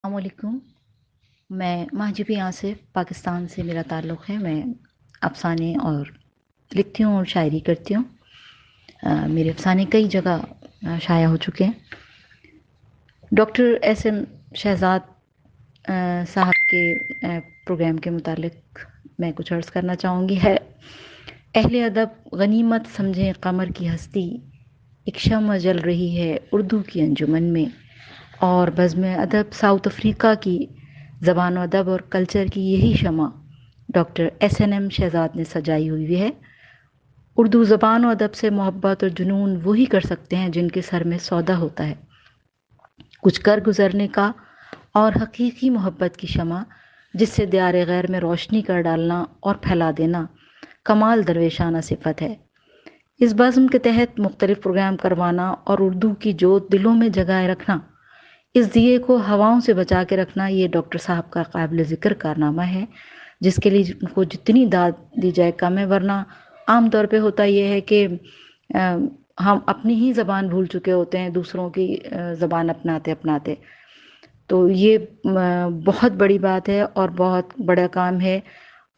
السلام علیکم۔ میں مہجبی آصف، پاکستان سے میرا تعلق ہے۔ میں افسانے اور لکھتی ہوں اور شاعری کرتی ہوں۔ میرے افسانے کئی جگہ شائع ہو چکے ہیں۔ ڈاکٹر ایس ایم شہزاد صاحب کے پروگرام کے متعلق میں کچھ عرض کرنا چاہوں گی۔ ہے اہل ادب غنیمت سمجھیں قمر کی ہستی، ایک شمع جل رہی ہے اردو کی انجمن میں، اور بزم ادب ساؤتھ افریقہ کی زبان و ادب اور کلچر کی یہی شمع doctor S N M Shahzad نے سجائی ہوئی ہے۔ اردو زبان و ادب سے محبت اور جنون وہی کر سکتے ہیں جن کے سر میں سودا ہوتا ہے۔ کچھ کر گزرنے کا اور حقیقی محبت کی شمع جس سے دیار غیر میں روشنی کر ڈالنا اور پھیلا دینا کمال درویشانہ صفت ہے۔ اس بزم کے تحت مختلف پروگرام کروانا اور اردو کی جوت دلوں میں جگائے رکھنا، اس دیے کو ہواؤں سے بچا کے رکھنا، یہ ڈاکٹر صاحب کا قابل ذکر کارنامہ ہے، جس کے لیے ان کو جتنی داد دی جائے کم ہے۔ ورنہ عام طور پہ ہوتا یہ ہے کہ ہم اپنی ہی زبان بھول چکے ہوتے ہیں دوسروں کی زبان اپناتے۔ تو یہ بہت بڑی بات ہے اور بہت بڑا کام ہے،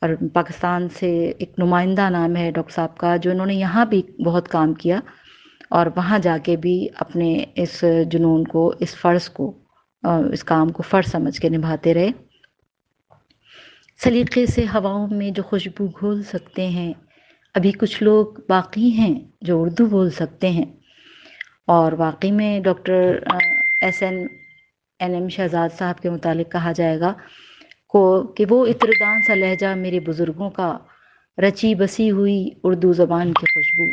اور پاکستان سے ایک نمائندہ نام ہے ڈاکٹر صاحب کا، جو انہوں نے یہاں بھی بہت کام کیا اور وہاں جا کے بھی اپنے اس جنون کو، اس فرض کو، اس کام کو فرض سمجھ کے نبھاتے رہے۔ سلیقے سے ہواؤں میں جو خوشبو گھول سکتے ہیں، ابھی کچھ لوگ باقی ہیں جو اردو بول سکتے ہیں۔ اور واقعی میں doctor S N M Shahzad صاحب کے متعلق کہا جائے گا کہ وہ عطردان سا لہجہ میرے بزرگوں کا، رچی بسی ہوئی اردو زبان کی خوشبو